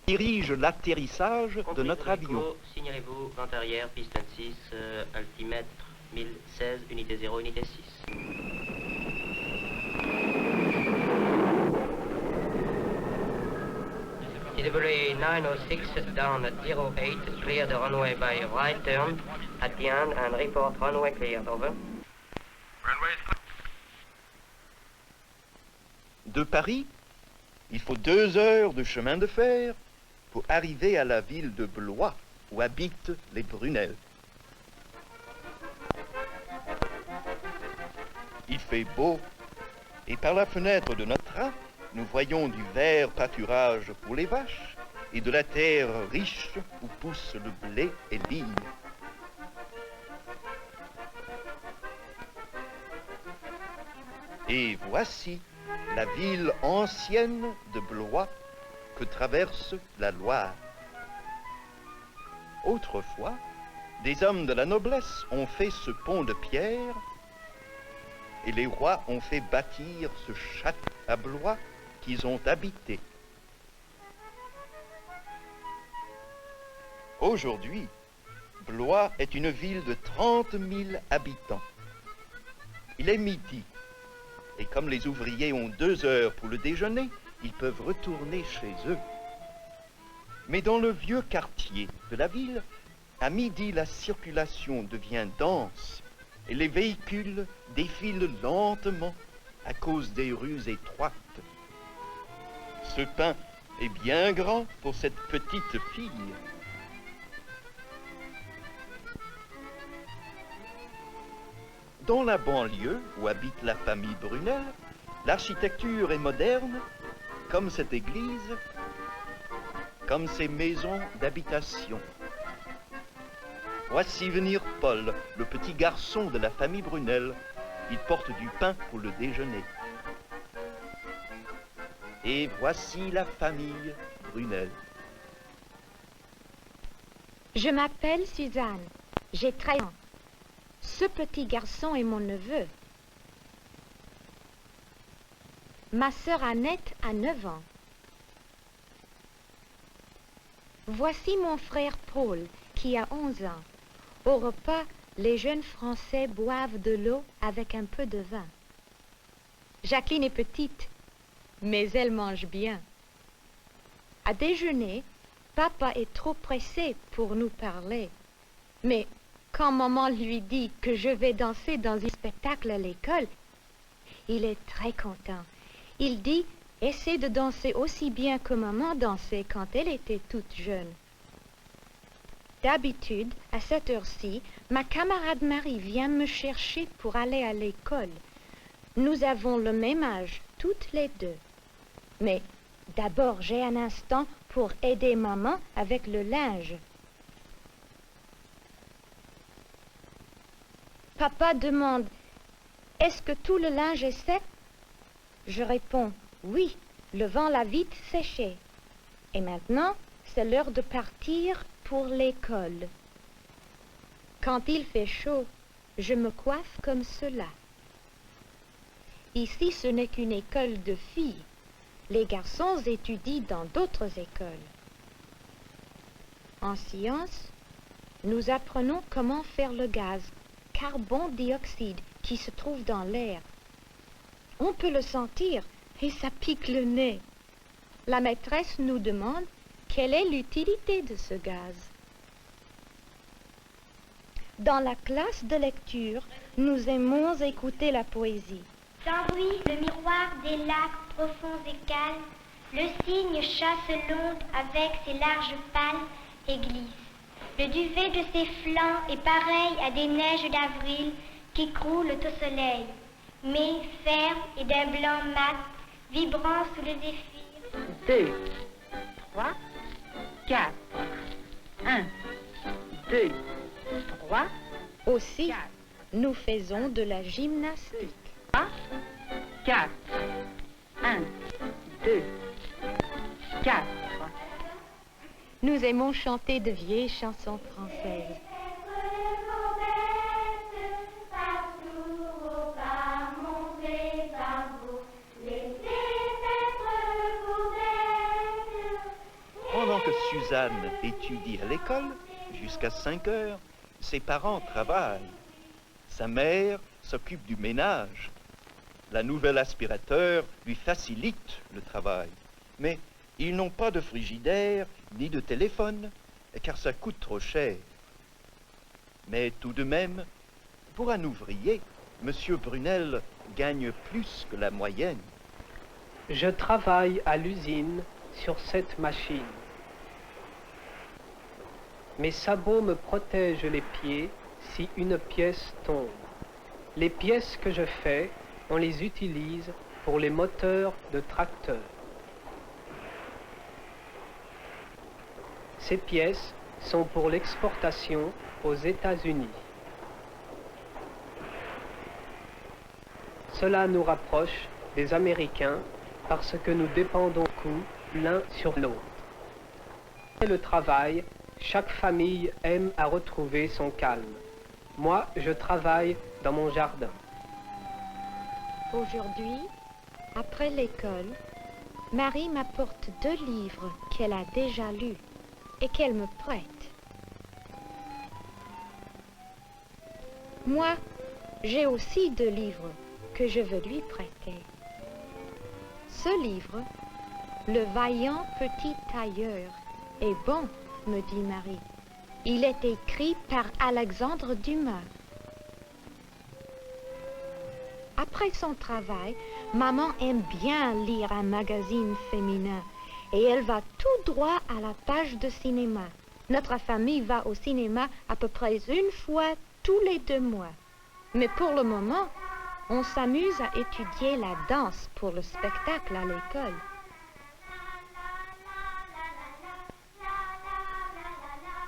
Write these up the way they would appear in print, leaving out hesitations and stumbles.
dirige l'atterrissage de notre avion. Signalez-vous, vent arrière, piste 26, altimètre 1016, unité 0, unité 6. TWA 906 down at 08, clear the runway by right turn at the end and report runway cleared, over. De Paris, il faut 2 heures de chemin de fer pour arriver à la ville de Blois, où habitent les Brunel. Il fait beau, et par la fenêtre de notre train, nous voyons du vert pâturage pour les vaches et de la terre riche où pousse le blé et l'vigne. Et voici la ville ancienne de Blois que traverse la Loire. Autrefois, des hommes de la noblesse ont fait ce pont de pierre et les rois ont fait bâtir ce château à Blois qu'ils ont habité. Aujourd'hui, Blois est une ville de 30 000 habitants. Il est midi, et comme les ouvriers ont 2 heures pour le déjeuner, ils peuvent retourner chez eux. Mais dans le vieux quartier de la ville, à midi, la circulation devient dense et les véhicules défilent lentement à cause des rues étroites. Ce pain est bien grand pour cette petite fille. Dans la banlieue où habite la famille Brunel, l'architecture est moderne, comme cette église, comme ces maisons d'habitation. Voici venir Paul, le petit garçon de la famille Brunel. Il porte du pain pour le déjeuner. Et voici la famille Brunel. Je m'appelle Suzanne. J'ai 13 ans. Ce petit garçon est mon neveu. Ma sœur Annette a 9 ans. Voici mon frère Paul, qui a 11 ans. Au repas, les jeunes Français boivent de l'eau avec un peu de vin. Jacqueline est petite, mais elle mange bien. À déjeuner, papa est trop pressé pour nous parler. Mais quand maman lui dit que je vais danser dans un spectacle à l'école, il est très content. Il dit « Essaie de danser aussi bien que maman dansait quand elle était toute jeune. » D'habitude, à cette heure-ci, ma camarade Marie vient me chercher pour aller à l'école. Nous avons le même âge, toutes les deux. Mais d'abord, j'ai un instant pour aider maman avec le linge. Papa demande « Est-ce que tout le linge est sec ?» Je réponds « Oui, le vent l'a vite séché. » Et maintenant, c'est l'heure de partir pour l'école. Quand il fait chaud, je me coiffe comme cela. Ici, ce n'est qu'une école de filles. Les garçons étudient dans d'autres écoles. En sciences, nous apprenons comment faire le gaz, carbone dioxyde, qui se trouve dans l'air. On peut le sentir et ça pique le nez. La maîtresse nous demande quelle est l'utilité de ce gaz. Dans la classe de lecture, nous aimons écouter la poésie. Sans bruit, le miroir des lacs profonds et calmes, le cygne chasse l'onde avec ses larges palmes et glisse. Le duvet de ses flancs est pareil à des neiges d'avril qui croulent au soleil, mais ferme et d'un blanc mat, vibrant sous le zéphyr. 2, 3, 4. 1, 2, 3. Aussi, 4. Nous faisons de la gymnastique. 3, 4. 1, 2, 4. Nous aimons chanter de vieilles chansons françaises. Pendant que Suzanne étudie à l'école, jusqu'à 5 heures, ses parents travaillent. Sa mère s'occupe du ménage. La nouvelle aspirateur lui facilite le travail. Mais ils n'ont pas de frigidaire ni de téléphone, car ça coûte trop cher. Mais tout de même, pour un ouvrier, M. Brunel gagne plus que la moyenne. Je travaille à l'usine sur cette machine. Mes sabots me protègent les pieds si une pièce tombe. Les pièces que je fais, on les utilise pour les moteurs de tracteurs. Ces pièces sont pour l'exportation aux États-Unis. Cela nous rapproche des Américains parce que nous dépendons beaucoup l'un sur l'autre. Et le travail, chaque famille aime à retrouver son calme. Moi, je travaille dans mon jardin. Aujourd'hui, après l'école, Marie m'apporte 2 livres qu'elle a déjà lus et qu'elle me prête. Moi, j'ai aussi 2 livres que je veux lui prêter. Ce livre, Le vaillant petit tailleur, est bon, me dit Marie. Il est écrit par Alexandre Dumas. Après son travail, maman aime bien lire un magazine féminin et elle va tout droit à la page de cinéma. Notre famille va au cinéma à peu près 1 fois tous les 2 mois. Mais pour le moment, on s'amuse à étudier la danse pour le spectacle à l'école.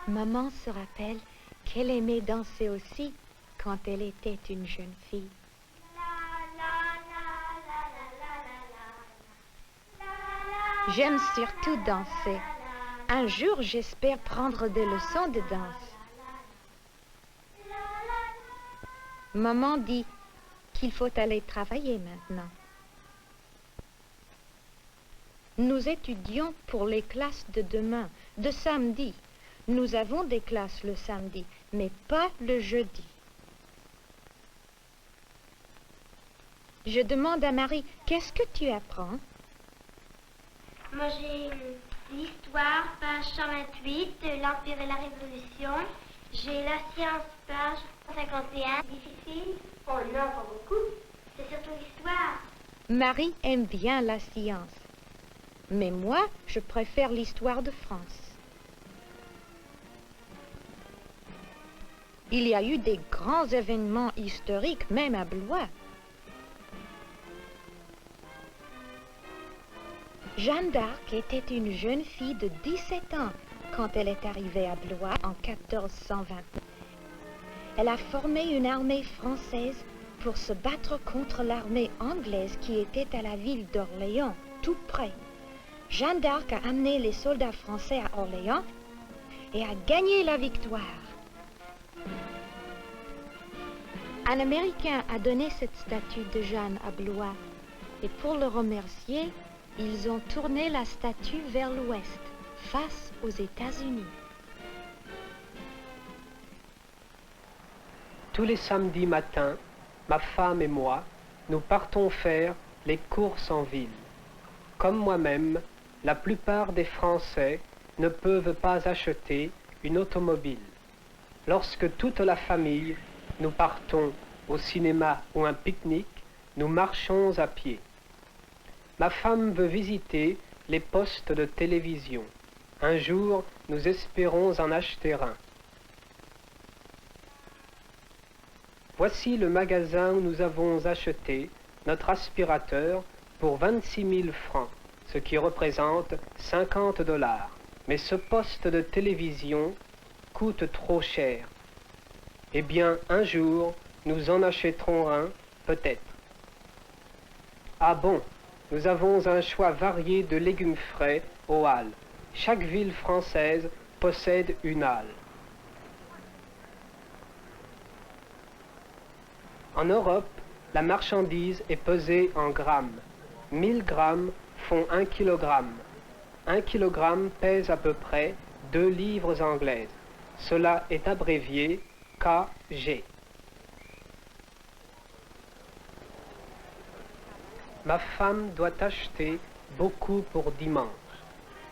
Maman se rappelle qu'elle aimait danser aussi quand elle était une jeune fille. J'aime surtout danser. Un jour, j'espère prendre des leçons de danse. Maman dit qu'il faut aller travailler maintenant. Nous étudions pour les classes de demain, de samedi. Nous avons des classes le samedi, mais pas le jeudi. Je demande à Marie, qu'est-ce que tu apprends? Moi, j'ai l'histoire, page 128, l'Empire et la Révolution. J'ai la science, page 51. Difficile? Oh non, pas beaucoup. C'est surtout l'histoire. Marie aime bien la science. Mais moi, je préfère l'histoire de France. Il y a eu des grands événements historiques, même à Blois. Jeanne d'Arc était une jeune fille de 17 ans quand elle est arrivée à Blois en 1429. Elle a formé une armée française pour se battre contre l'armée anglaise qui était à la ville d'Orléans, tout près. Jeanne d'Arc a amené les soldats français à Orléans et a gagné la victoire. Un Américain a donné cette statue de Jeanne à Blois et pour le remercier, ils ont tourné la statue vers l'ouest, face aux États-Unis. Tous les samedis matins, ma femme et moi, nous partons faire les courses en ville. Comme moi-même, la plupart des Français ne peuvent pas acheter une automobile. Lorsque toute la famille, nous partons au cinéma ou un pique-nique, nous marchons à pied. Ma femme veut visiter les postes de télévision. Un jour, nous espérons en acheter un. Voici le magasin où nous avons acheté notre aspirateur pour 26 000 francs, ce qui représente 50 $. Mais ce poste de télévision coûte trop cher. Eh bien, un jour, nous en achèterons un, peut-être. Ah bon, nous avons un choix varié de légumes frais aux halles. Chaque ville française possède une halle. En Europe, la marchandise est pesée en grammes. 1000 grammes font 1 kilogramme. 1 kilogramme pèse à peu près 2 livres anglaises. Cela est abrévié kg. Ma femme doit acheter beaucoup pour dimanche.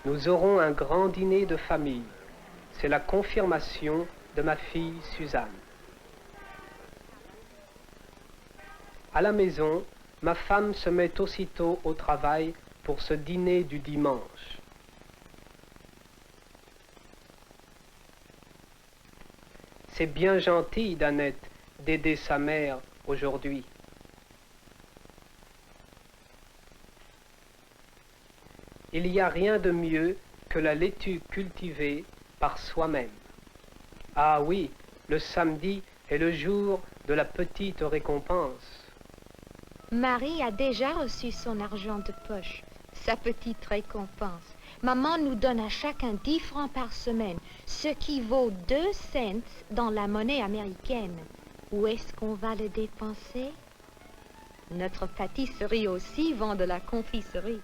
Nous aurons un grand dîner de famille. C'est la confirmation de ma fille Suzanne. À la maison, ma femme se met aussitôt au travail pour ce dîner du dimanche. C'est bien gentil d'Annette d'aider sa mère aujourd'hui. Il n'y a rien de mieux que la laitue cultivée par soi-même. Ah oui, le samedi est le jour de la petite récompense. Marie a déjà reçu son argent de poche, sa petite récompense. Maman nous donne à chacun 10 francs par semaine, ce qui vaut 2 cents dans la monnaie américaine. Où est-ce qu'on va le dépenser? Notre pâtisserie aussi vend de la confiserie.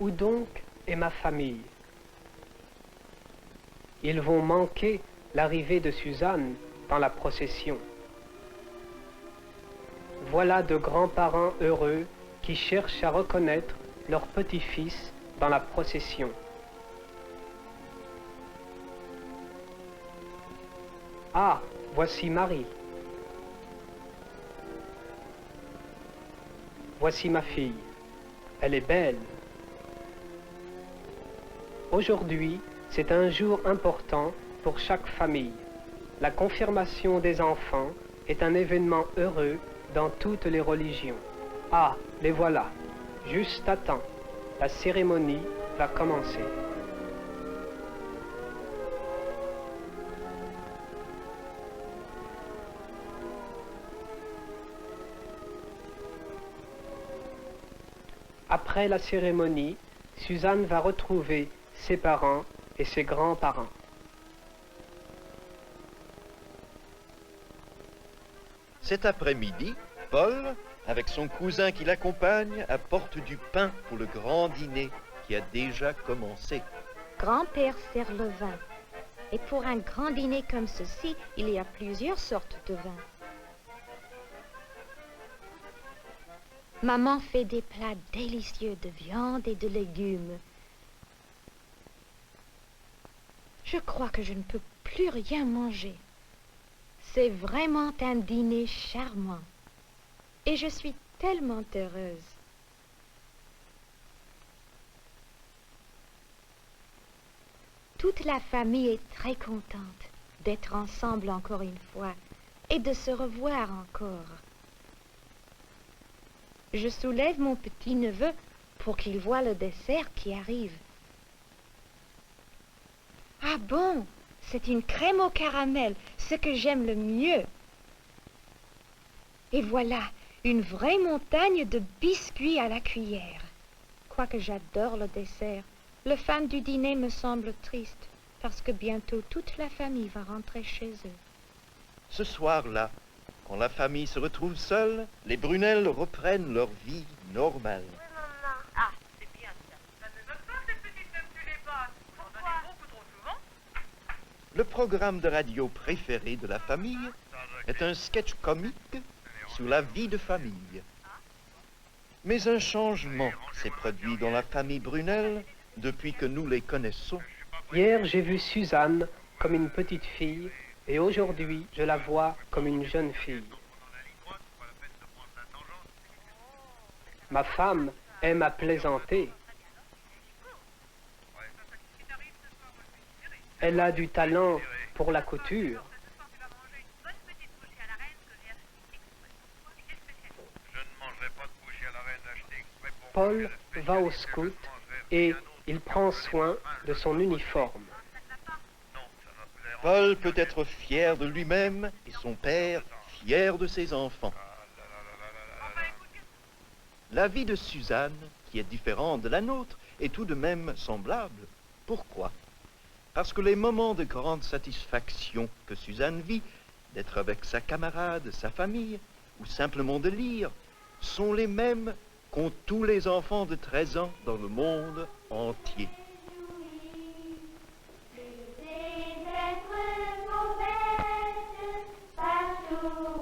Où donc est ma famille? Ils vont manquer l'arrivée de Suzanne dans la procession. Voilà de grands-parents heureux qui cherchent à reconnaître leur petit-fils dans la procession. Ah, voici Marie. Voici ma fille. Elle est belle. Aujourd'hui, c'est un jour important pour chaque famille. La confirmation des enfants est un événement heureux dans toutes les religions. Ah, les voilà. Juste à temps. La cérémonie va commencer. Après la cérémonie, Suzanne va retrouver ses parents et ses grands-parents. Cet après-midi, Paul, avec son cousin qui l'accompagne, apporte du pain pour le grand dîner qui a déjà commencé. Grand-père sert le vin. Et pour un grand dîner comme ceci, il y a plusieurs sortes de vin. Maman fait des plats délicieux de viande et de légumes. Je crois que je ne peux plus rien manger. C'est vraiment un dîner charmant. Et je suis tellement heureuse. Toute la famille est très contente d'être ensemble encore une fois et de se revoir encore. Je soulève mon petit-neveu pour qu'il voie le dessert qui arrive. Ah bon, c'est une crème au caramel, ce que j'aime le mieux. Et voilà, une vraie montagne de biscuits à la cuillère. Quoique j'adore le dessert, le fan du dîner me semble triste, parce que bientôt toute la famille va rentrer chez eux. Ce soir-là, quand la famille se retrouve seule, les Brunel reprennent leur vie normale. Ah, c'est bien ça. Ça ne va pas, cette petite ne plus les pas. Pourquoi? Beaucoup trop souvent. Le programme de radio préféré de la famille est un sketch comique sur la vie de famille. Mais un changement s'est produit dans la famille Brunel depuis que nous les connaissons. Hier, j'ai vu Suzanne comme une petite fille et aujourd'hui, je la vois comme une jeune fille. Ma femme aime à plaisanter. Elle a du talent pour la couture. Paul va au scout et il prend soin de son uniforme. Paul peut être fier de lui-même et son père fier de ses enfants. La vie de Suzanne, qui est différente de la nôtre, est tout de même semblable. Pourquoi? Parce que les moments de grande satisfaction que Suzanne vit, d'être avec sa camarade, sa famille, ou simplement de lire, sont les mêmes qu'ont tous les enfants de 13 ans dans le monde entier. Partout